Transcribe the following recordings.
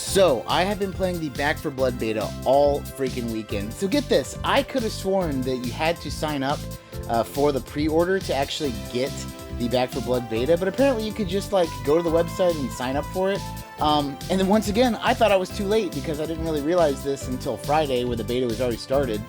So, I have been playing the Back 4 Blood beta all freaking weekend. So get this, I could have sworn that you had to sign up for the pre-order to actually get the Back 4 Blood beta, but apparently you could just like go to the website and sign up for it. And then once again, I thought I was too late because I didn't really realize this until Friday where the beta was already started.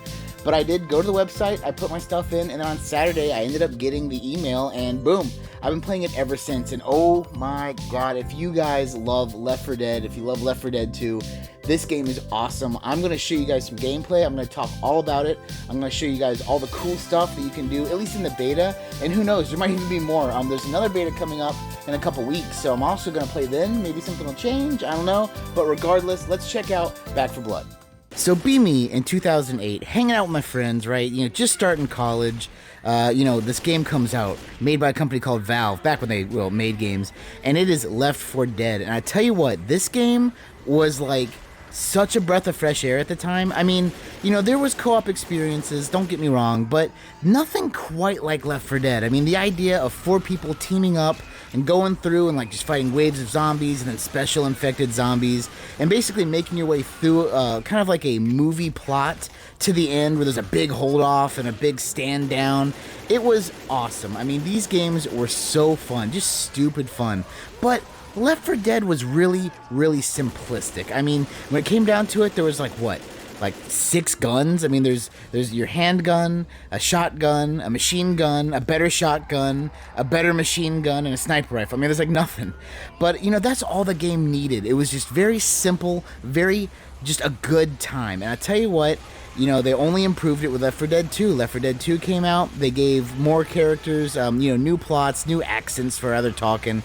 But I did go to the website, I put my stuff in, and then on Saturday I ended up getting the email, and boom, I've been playing it ever since. And oh my god, if you guys love Left 4 Dead, if you love Left 4 Dead 2, this game is awesome. I'm going to show you guys some gameplay, I'm going to talk all about it, I'm going to show you guys all the cool stuff that you can do, at least in the beta, and who knows, there might even be more. There's another beta coming up in a couple weeks, so I'm also going to play then, maybe something will change, I don't know, but regardless, let's check out Back 4 Blood. So be me in 2008, hanging out with my friends, right? Just starting college. This game comes out, made by a company called Valve, back when they made games, and it is Left 4 Dead. And I tell you what, this game was like such a breath of fresh air at the time. I mean, there was co-op experiences, don't get me wrong, but nothing quite like Left 4 Dead. I mean, the idea of 4 people teaming up and going through and like just fighting waves of zombies and then special infected zombies and basically making your way through kind of like a movie plot to the end where there's a big hold off and a big stand down. It was awesome. I mean, these games were so fun, just stupid fun. But Left 4 Dead was really, really simplistic. I mean, when it came down to it, there was like 6 guns. I mean, there's your handgun, a shotgun, a machine gun, a better shotgun, a better machine gun, and a sniper rifle. I mean, there's like nothing. But, that's all the game needed. It was just very simple, just a good time. And I tell you what, they only improved it with Left 4 Dead 2. Left 4 Dead 2 came out, they gave more characters, new plots, new accents for how they're talking.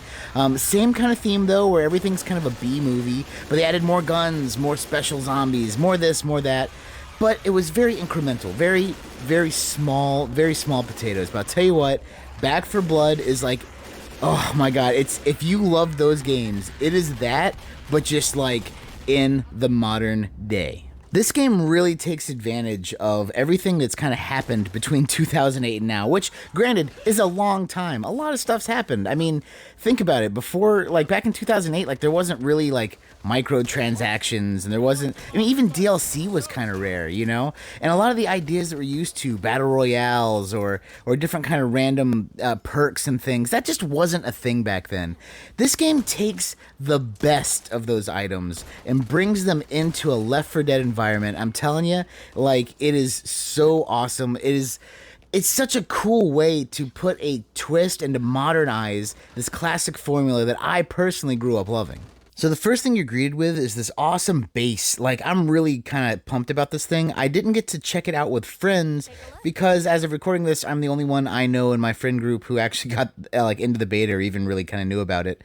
Same kind of theme, though, where everything's kind of a B movie, but they added more guns, more special zombies, more this, more that. But it was very incremental, very, very small potatoes. But I'll tell you what, Back 4 Blood is like, oh my god, if you love those games, it is that, but just like in the modern day. This game really takes advantage of everything that's kind of happened between 2008 and now, which, granted, is a long time. A lot of stuff's happened. I mean, think about it. Before, back in 2008, there wasn't really, microtransactions, and there wasn't... I mean, even DLC was kind of rare, And a lot of the ideas that we're used to, battle royales or different kind of random perks and things, that just wasn't a thing back then. This game takes the best of those items and brings them into a Left 4 Dead environment. I'm telling you, it is so awesome. It's such a cool way to put a twist and to modernize this classic formula that I personally grew up loving. So the first thing you're greeted with is this awesome base. I'm really kind of pumped about this thing. I didn't get to check it out with friends because as of recording this, I'm the only one I know in my friend group who actually got into the beta or even really kind of knew about it.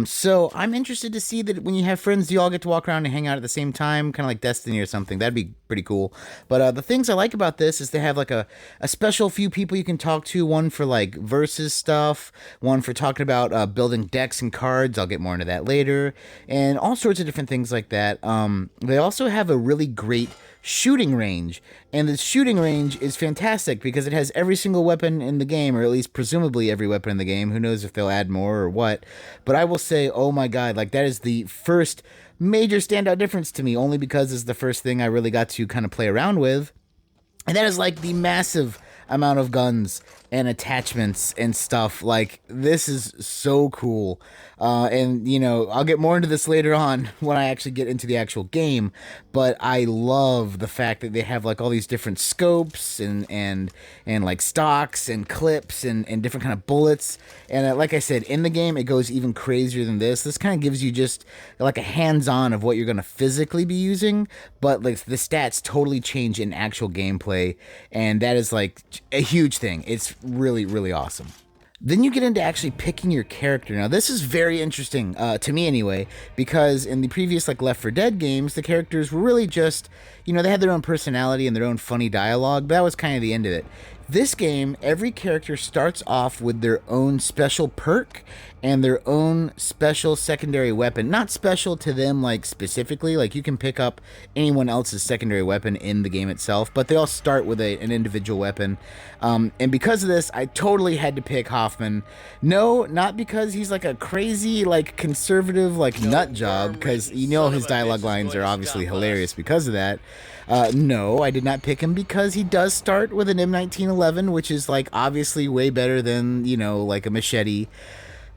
So I'm interested to see that when you have friends, you all get to walk around and hang out at the same time, kind of like Destiny or something. That'd be pretty cool. But the things I like about this is they have a special few people you can talk to, one for versus stuff, one for talking about building decks and cards. I'll get more into that later. And all sorts of different things like that. They also have a really great shooting range, and the shooting range is fantastic because it has every single weapon in the game, or at least presumably every weapon in the game. Who knows if they'll add more or what, but I will say, oh my god, that is the first major standout difference to me, only because it's the first thing I really got to kind of play around with, and that is the massive amount of guns and attachments and stuff. This is so cool. And I'll get more into this later on when I actually get into the actual game, but I love the fact that they have all these different scopes and stocks and clips and different kind of bullets. And like I said, in the game, it goes even crazier than this. This kind of gives you just a hands-on of what you're going to physically be using, but the stats totally change in actual gameplay, and that is a huge thing. It's really, really awesome. Then you get into actually picking your character. Now, this is very interesting, to me anyway, because in the previous Left 4 Dead games, the characters were really just, you know, they had their own personality and their own funny dialogue, but that was kind of the end of it. This game, every character starts off with their own special perk and their own special secondary weapon. Not special to them, like, specifically. Like, you can pick up anyone else's secondary weapon in the game itself, but they all start with an individual weapon. And because of this, I totally had to pick Hoffman. No, not because he's, like, a crazy, like, conservative, like, nut job, because, you know, his dialogue lines are obviously hilarious because of that. No, I did not pick him because he does start with an M1911, which is, like, obviously way better than, you know, like a machete.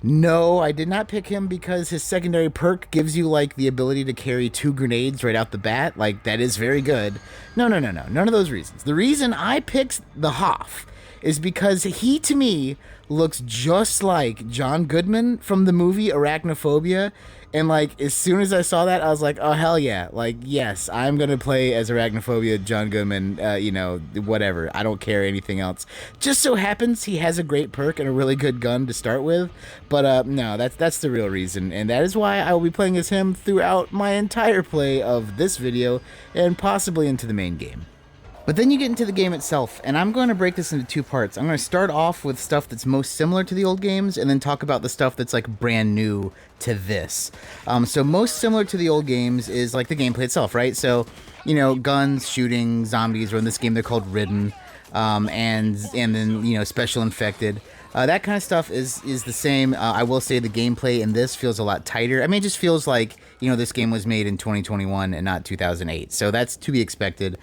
No, I did not pick him because his secondary perk gives you, like, the ability to carry 2 grenades right out the bat. Like, that is very good. No. None of those reasons. The reason I picked the Hoff is because he, to me, looks just like John Goodman from the movie Arachnophobia. And, like, as soon as I saw that, I was like, oh, hell yeah. Like, yes, I'm going to play as Arachnophobia, John Goodman, you know, whatever. I don't care anything else. Just so happens he has a great perk and a really good gun to start with. But, no, that's the real reason. And that is why I will be playing as him throughout my entire play of this video and possibly into the main game. But then you get into the game itself, and I'm going to break this into 2 parts. I'm going to start off with stuff that's most similar to the old games, and then talk about the stuff that's, like, brand new to this. So most similar to the old games is, like, the gameplay itself, right? So, you know, guns, shooting, zombies, or in this game they're called Ridden, and then, you know, special infected. That kind of stuff is the same. I will say the gameplay in this feels a lot tighter. I mean, it just feels like, you know, this game was made in 2021 and not 2008. So that's to be expected.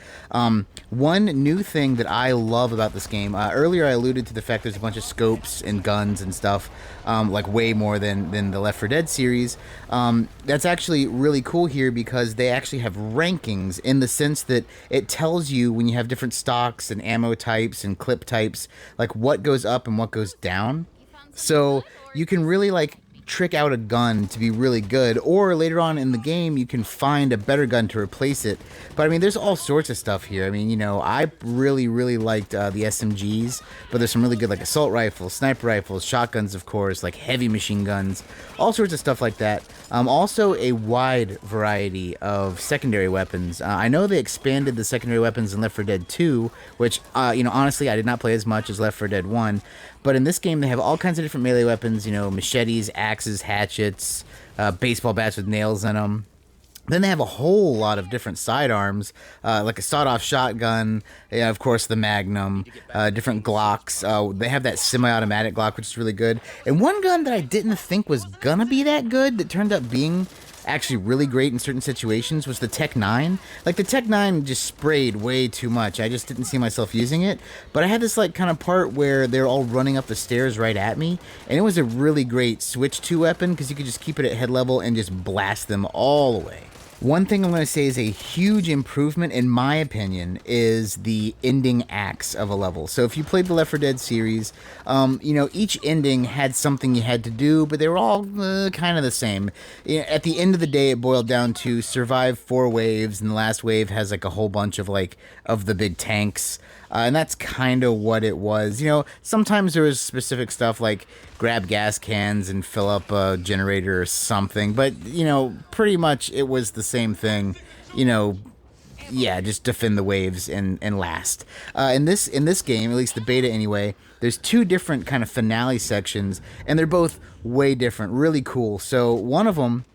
One new thing that I love about this game, earlier I alluded to the fact there's a bunch of scopes and guns and stuff, like way more than the Left 4 Dead series. That's actually really cool here because they actually have rankings in the sense that it tells you when you have different stocks and ammo types and clip types, like what goes up and what goes down. So you can really, like, trick out a gun to be really good, or later on in the game you can find a better gun to replace it. But I mean, there's all sorts of stuff here. I mean, you know, I really liked the SMGs, but there's some really good, like, assault rifles, sniper rifles, shotguns, of course, like heavy machine guns, all sorts of stuff like that. Also a wide variety of secondary weapons. I know they expanded the secondary weapons in Left 4 Dead 2, which, you know, honestly, I did not play as much as Left 4 Dead 1. But in this game, they have all kinds of different melee weapons, you know, machetes, axes, hatchets, baseball bats with nails in them. Then they have a whole lot of different sidearms, like a sawed-off shotgun, yeah, of course the Magnum, different Glocks. They have that semi-automatic Glock, which is really good. And one gun that I didn't think was gonna be that good, that turned up being actually really great in certain situations, was the Tech 9. Like, the Tech 9 just sprayed way too much. I just didn't see myself using it. But I had this, like, kind of part where they're all running up the stairs right at me, and it was a really great switch to weapon because you could just keep it at head level and just blast them all the way. One thing I'm going to say is a huge improvement, in my opinion, is the ending acts of a level. So if you played the Left 4 Dead series, you know, each ending had something you had to do, but they were all kind of the same. At the end of the day, it boiled down to survive 4 waves, and the last wave has, like, a whole bunch of, like, of the big tanks. And that's kind of what it was. You know, sometimes there was specific stuff like grab gas cans and fill up a generator or something. But, you know, pretty much it was the same thing. You know, yeah, just defend the waves and last. In this game, at least the beta anyway, there's 2 different kind of finale sections. And they're both way different. Really cool. So one of them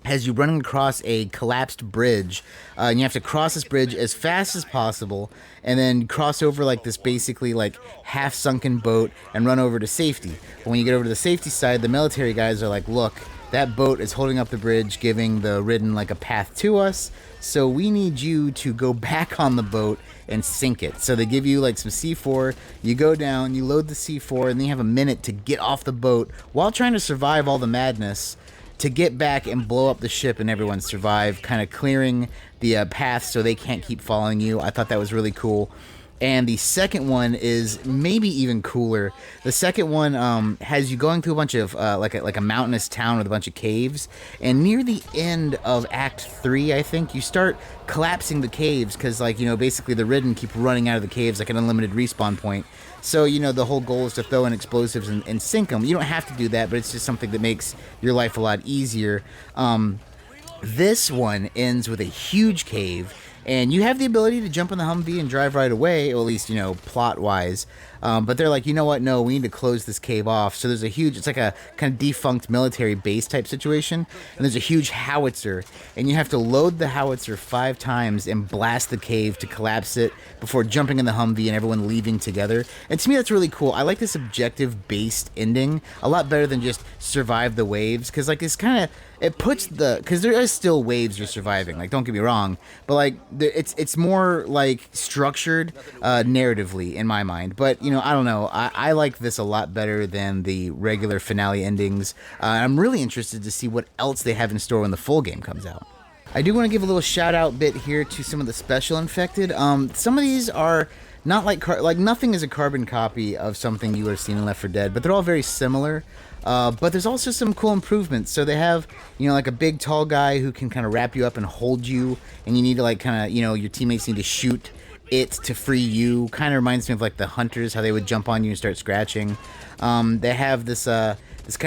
has you running across a collapsed bridge, and you have to cross this bridge as fast as possible, and then cross over, like, this basically, like, half-sunken boat and run over to safety. But when you get over to the safety side, the military guys are like, look, that boat is holding up the bridge, giving the Ridden, like, a path to us, so we need you to go back on the boat and sink it. So they give you, like, some C4, you go down, you load the C4, and then you have a minute to get off the boat while trying to survive all the madness, to get back and blow up the ship and everyone survive, kind of clearing the path so they can't keep following you. I thought that was really cool. And the second one is maybe even cooler. The second one has you going through a bunch of, like a mountainous town with a bunch of caves. And near the end of Act 3, I think, you start collapsing the caves because, like, you know, basically the Ridden keep running out of the caves like an unlimited respawn point. So, you know, the whole goal is to throw in explosives and sink them. You don't have to do that, but it's just something that makes your life a lot easier. This one ends with a huge cave, and you have the ability to jump in the Humvee and drive right away, or at least, plot wise. But they're like, you know what? No, we need to close this cave off. So there's it's like a kind of defunct military base type situation. And there's a huge howitzer. And you have to load the howitzer 5 times and blast the cave to collapse it before jumping in the Humvee and everyone leaving together. And to me, that's really cool. I like this objective based ending a lot better than just survive the waves. Because, like, it's kind of. It puts because there is still waves you're surviving. Like, don't get me wrong, but like it's more like structured narratively in my mind. But I don't know. I like this a lot better than the regular finale endings. I'm really interested to see what else they have in store when the full game comes out. I do want to give a little shout out bit here to some of the special infected. Some of these are not like nothing is a carbon copy of something you would have seen in Left 4 Dead, but they're all very similar. But there's also some cool improvements. So they have, like a big tall guy who can kind of wrap you up and hold you, and you need to like kind of, your teammates need to shoot it to free you. Kind of reminds me of like the hunters, how they would jump on you and start scratching. They have this kind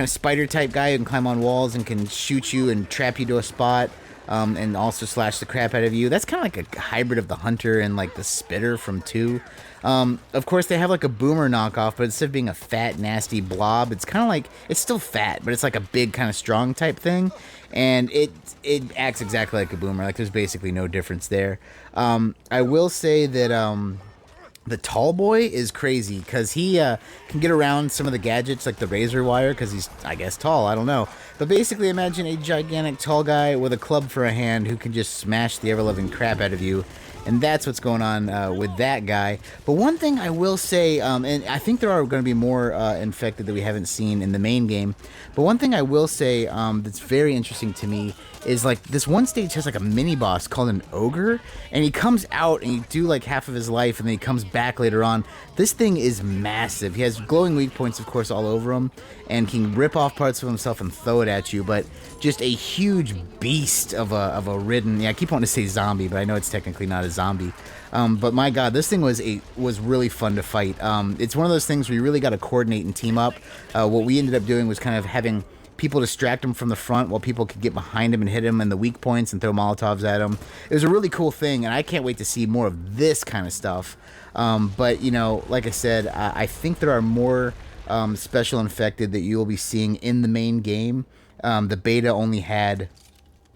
of spider type guy who can climb on walls and can shoot you and trap you to a spot. And also slash the crap out of you. That's kind of like a hybrid of the hunter and like the spitter from 2. Of course, they have like a boomer knockoff, but instead of being a fat, nasty blob, it's kind of like, it's still fat, but it's like a big kind of strong type thing. And it acts exactly like a boomer. Like, there's basically no difference there. I will say that the tall boy is crazy because he can get around some of the gadgets like the razor wire because he's, I guess, tall. I don't know. But basically, imagine a gigantic tall guy with a club for a hand who can just smash the ever-loving crap out of you. And that's what's going on with that guy. But one thing I will say, and I think there are going to be more infected that we haven't seen in the main game. But one thing I will say that's very interesting to me is like this one stage has like a mini boss called an ogre, and he comes out and you do like half of his life, and then he comes back later on. This thing is massive. He has glowing weak points, of course, all over him, and can rip off parts of himself and throw it at you. But just a huge beast of a ridden. Yeah, I keep wanting to say zombie, but I know it's technically not a zombie. But my God, this thing was really fun to fight. It's one of those things where you really got to coordinate and team up. What we ended up doing was kind of having people distract him from the front while people could get behind him and hit him in the weak points and throw Molotovs at him. It was a really cool thing, and I can't wait to see more of this kind of stuff. But, like I said, I think there are more special infected that you will be seeing in the main game. The beta only had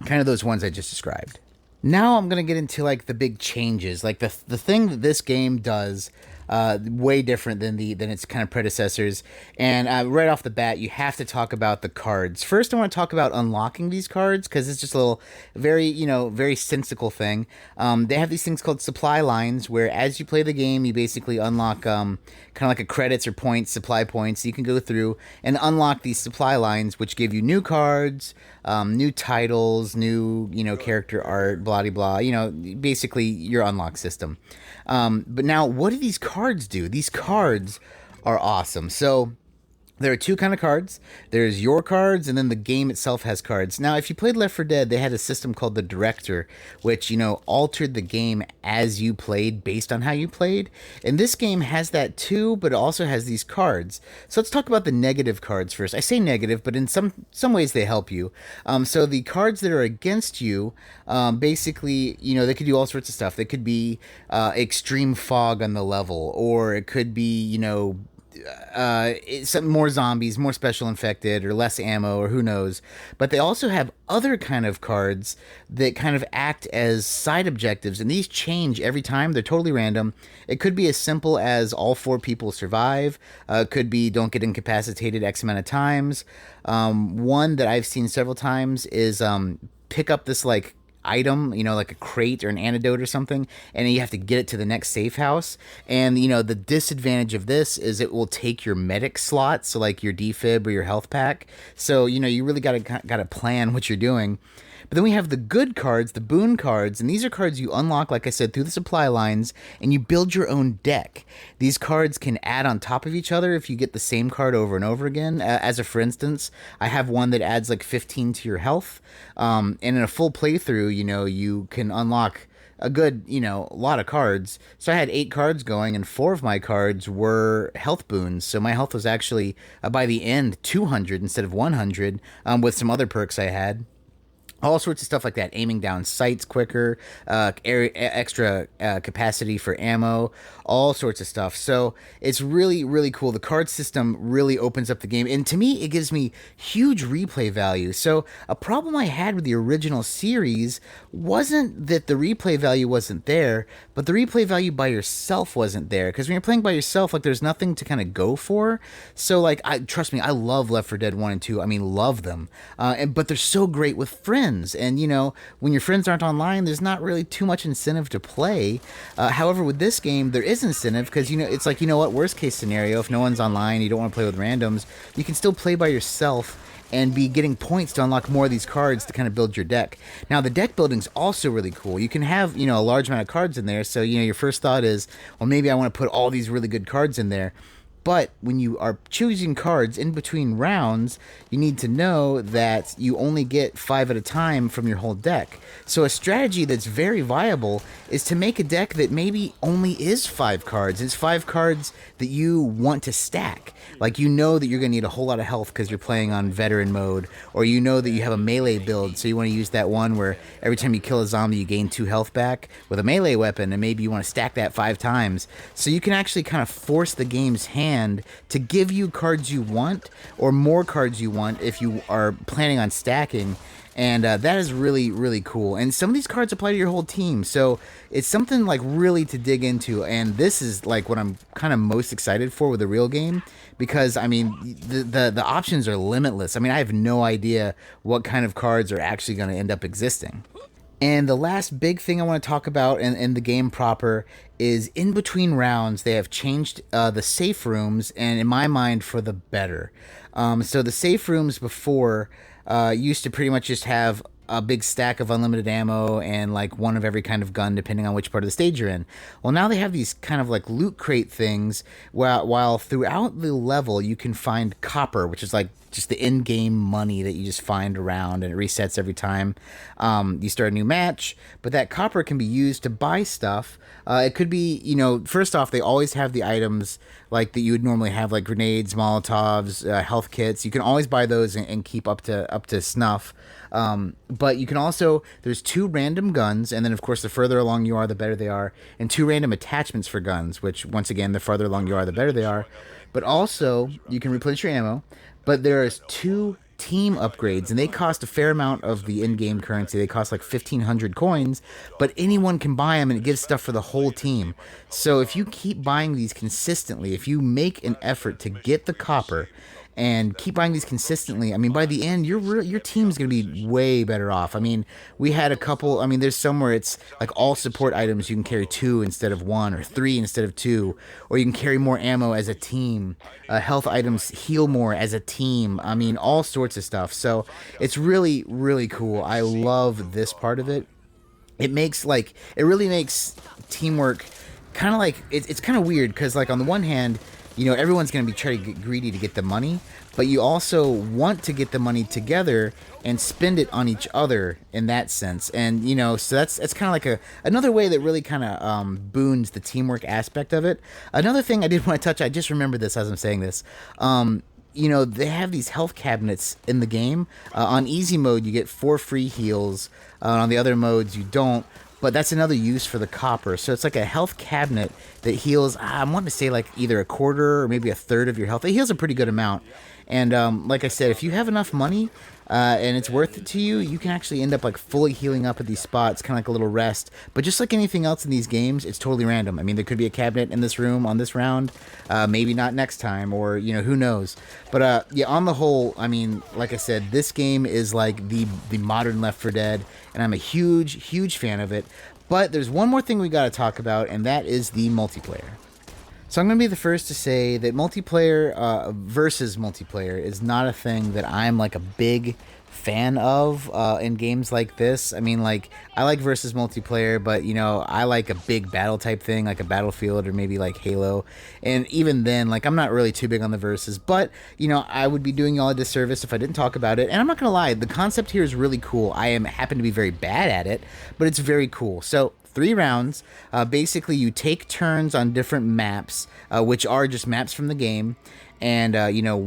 kind of those ones I just described. Now I'm going to get into like the big changes, like the thing that this game does way different than its kind of predecessors. And right off the bat, you have to talk about the cards. First, I want to talk about unlocking these cards because it's just a little very sensical thing. They have these things called supply lines where as you play the game, you basically unlock kind of like a credits or points, supply points. You can go through and unlock these supply lines, which give you new cards, new titles, new, character art, blah, blah, blah, basically your unlock system. But now, what do these cards do? These cards are awesome. So there are 2 kind of cards. There's your cards, and then the game itself has cards. Now, if you played Left 4 Dead, they had a system called the Director, which, altered the game as you played based on how you played. And this game has that too, but it also has these cards. So let's talk about the negative cards first. I say negative, but in some ways they help you. So the cards that are against you, basically, they could do all sorts of stuff. They could be extreme fog on the level, or it could be, some more zombies, more special infected, or less ammo, or who knows. But they also have other kind of cards that kind of act as side objectives, and these change every time. They're totally random. It could be as simple as all 4 people survive. Could be don't get incapacitated X amount of times. One that I've seen several times is pick up this like item, like a crate or an antidote or something, and you have to get it to the next safe house. And the disadvantage of this is it will take your medic slot, so like your defib or your health pack. So you really gotta plan what you're doing. But then we have the good cards, the boon cards, and these are cards you unlock, like I said, through the supply lines, and you build your own deck. These cards can add on top of each other if you get the same card over and over again. For instance, I have one that adds like 15 to your health, and in a full playthrough, you can unlock a good, lot of cards. So I had 8 cards going, and 4 of my cards were health boons. So my health was actually, by the end, 200 instead of 100, with some other perks I had. all sorts of stuff like that, aiming down sights quicker, extra capacity for ammo, all sorts of stuff. So it's really, really cool. The card system really opens up the game, and to me, it gives me huge replay value. So a problem I had with the original series wasn't that the replay value wasn't there, but the replay value by yourself wasn't there. Because when you're playing by yourself, like there's nothing to kind of go for. So like, I trust me, I love Left 4 Dead 1 and 2. I mean, love them. But they're so great with friends. And, you know, when your friends aren't online, there's not really too much incentive to play. However, with this game, there is incentive because, you know, it's like, you know what, worst case scenario, if no one's online, you don't want to play with randoms, you can still play by yourself and be getting points to unlock more of these cards to kind of build your deck. Now, the deck building's also really cool. You can have, you know, a large amount of cards in there. So, you know, your first thought is, well, maybe I want to put all these really good cards in there. But when you are choosing cards in between rounds, you need to know that you only get 5 at a time from your whole deck. So a strategy that's very viable is to make a deck that maybe only is 5 cards. It's 5 cards that you want to stack. Like, you know that you're going to need a whole lot of health because you're playing on veteran mode, or you know that you have a melee build, so you want to use that one where every time you kill a zombie you gain 2 health back with a melee weapon, and maybe you want to stack that 5 times. So you can actually kind of force the game's hand to give you cards you want, or more cards you want if you are planning on stacking. And that is really, really cool. And some of these cards apply to your whole team, so it's something like really to dig into. And this is like what I'm kind of most excited for with the real game, because I mean the options are limitless. I mean, I have no idea what kind of cards are actually going to end up existing. And the last big thing I want to talk about in the game proper is in between rounds, they have changed the safe rooms, and in my mind, for the better. So the safe rooms before used to pretty much just have a big stack of unlimited ammo and like one of every kind of gun depending on which part of the stage you're in. Well, now they have these kind of like loot crate things while throughout the level you can find copper, which is like just the in-game money that you just find around, and it resets every time you start a new match. But that copper can be used to buy stuff. It could be, you know, first off, they always have the items like that you would normally have, like grenades, Molotovs, health kits. You can always buy those and keep up to snuff. But you can also, there's 2 random guns, and then of course the further along you are, the better they are, and 2 random attachments for guns, which once again, the farther along you are, the better they are. But also, you can replenish your ammo, but there's 2 team upgrades, and they cost a fair amount of the in-game currency. They cost like 1,500 coins, but anyone can buy them, and it gives stuff for the whole team. So if you keep buying these consistently, if you make an effort to get the copper and keep buying these consistently, I mean, by the end, your team's going to be way better off. I mean, we had a couple, I mean, there's somewhere it's like all support items, you can carry 2 instead of 1, or 3 instead of 2, or you can carry more ammo as a team. Health items heal more as a team. I mean, all sorts of stuff. So it's really, really cool. I love this part of it. It really makes teamwork kind of like, it's kind of weird because, like, on the one hand, you know, everyone's going to be trying to get greedy to get the money, but you also want to get the money together and spend it on each other in that sense. And, you know, so that's kind of like another way that really kind of boons the teamwork aspect of it. Another thing I did want to touch, I just remembered this as I'm saying this. You know, they have these health cabinets in the game. On easy mode, you get 4 free heals. On the other modes, you don't. But that's another use for the copper. So it's like a health cabinet that heals, I want to say like either a quarter or maybe a third of your health. It heals a pretty good amount. And like I said, if you have enough money and it's worth it to you, you can actually end up like fully healing up at these spots, kind of like a little rest. But just like anything else in these games, it's totally random. I mean, there could be a cabinet in this room on this round, maybe not next time, or, you know, who knows. But yeah, on the whole, I mean, like I said, this game is like the modern Left 4 Dead, and I'm a huge, huge fan of it. But there's one more thing we got to talk about, and that is the multiplayer. So I'm going to be the first to say that multiplayer versus multiplayer is not a thing that I'm like a big fan of in games like this. I mean, like, I like versus multiplayer, but, you know, I like a big battle type thing, like a Battlefield or maybe like Halo. And even then, like, I'm not really too big on the versus, but, you know, I would be doing y'all a disservice if I didn't talk about it. And I'm not going to lie, the concept here is really cool. I happen to be very bad at it, but it's very cool. So 3 rounds. Basically, you take turns on different maps, which are just maps from the game. And,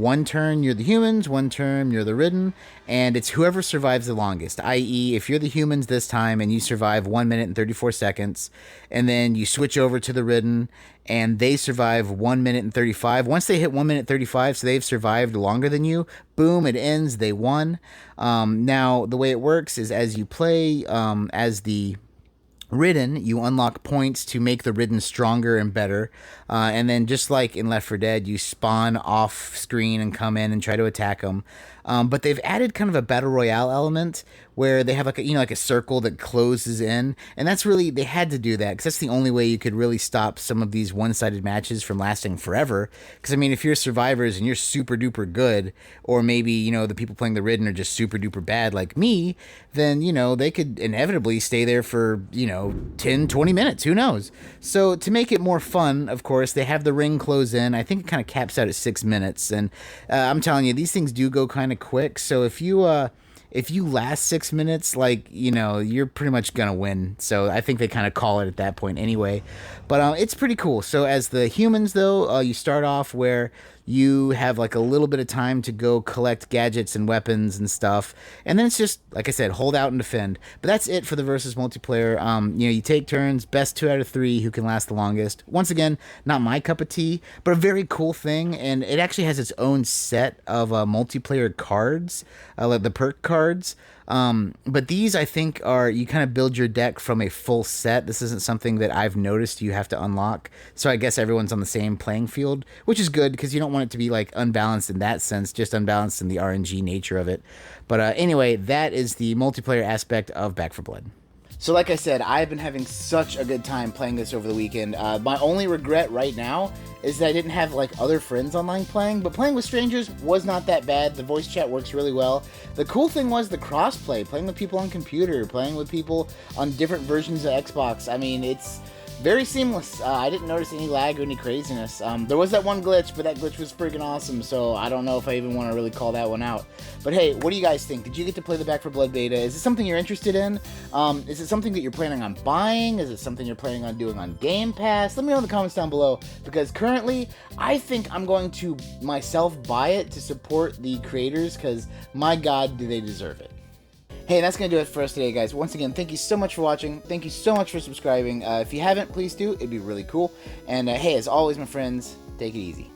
one turn you're the humans, one turn you're the Ridden, and it's whoever survives the longest, i.e., if you're the humans this time and you survive 1 minute and 34 seconds, and then you switch over to the Ridden and they survive 1 minute and 35. Once they hit 1 minute 35, so they've survived longer than you, boom, it ends, they won. Now, the way it works is as you play as the Ridden, you unlock points to make the Ridden stronger and better. And then just like in Left 4 Dead, you spawn off screen and come in and try to attack them. But they've added kind of a battle royale element where they have like a circle that closes in, and that's really, they had to do that because that's the only way you could really stop some of these one-sided matches from lasting forever. Because I mean, if you're survivors and you're super duper good, or maybe the people playing the Ridden are just super duper bad like me, then they could inevitably stay there for 10, 20 minutes, who knows. So to make it more fun, of course, they have the ring close in. I think it kind of caps out at 6 minutes, and I'm telling you, these things do go kind of quick. So if you last 6 minutes, you're pretty much gonna win. So I think they kind of call it at that point anyway. But it's pretty cool. So as the humans, though, you start off where you have like a little bit of time to go collect gadgets and weapons and stuff, and then it's just, like I said, hold out and defend. But that's it for the versus multiplayer. You take turns, best 2 out of 3 who can last the longest. Once again, not my cup of tea, but a very cool thing, and it actually has its own set of multiplayer cards, like the perk cards. But these, I think, are, you kind of build your deck from a full set. This isn't something that I've noticed you have to unlock. So I guess everyone's on the same playing field, which is good because you don't want it to be like unbalanced in that sense, just unbalanced in the RNG nature of it. But anyway, that is the multiplayer aspect of Back 4 Blood. So like I said, I've been having such a good time playing this over the weekend. My only regret right now is that I didn't have other friends online playing, but playing with strangers was not that bad. The voice chat works really well. The cool thing was the crossplay, playing with people on computer, playing with people on different versions of Xbox. I mean, it's very seamless. I didn't notice any lag or any craziness. There was that one glitch, but that glitch was freaking awesome, so I don't know if I even want to really call that one out. But hey, what do you guys think? Did you get to play the Back 4 Blood beta? Is it something you're interested in? Is it something that you're planning on buying? Is it something you're planning on doing on Game Pass? Let me know in the comments down below, because currently, I think I'm going to myself buy it to support the creators, because my god, do they deserve it. Hey, that's going to do it for us today, guys. Once again, thank you so much for watching. Thank you so much for subscribing. If you haven't, please do. It'd be really cool. And hey, as always, my friends, take it easy.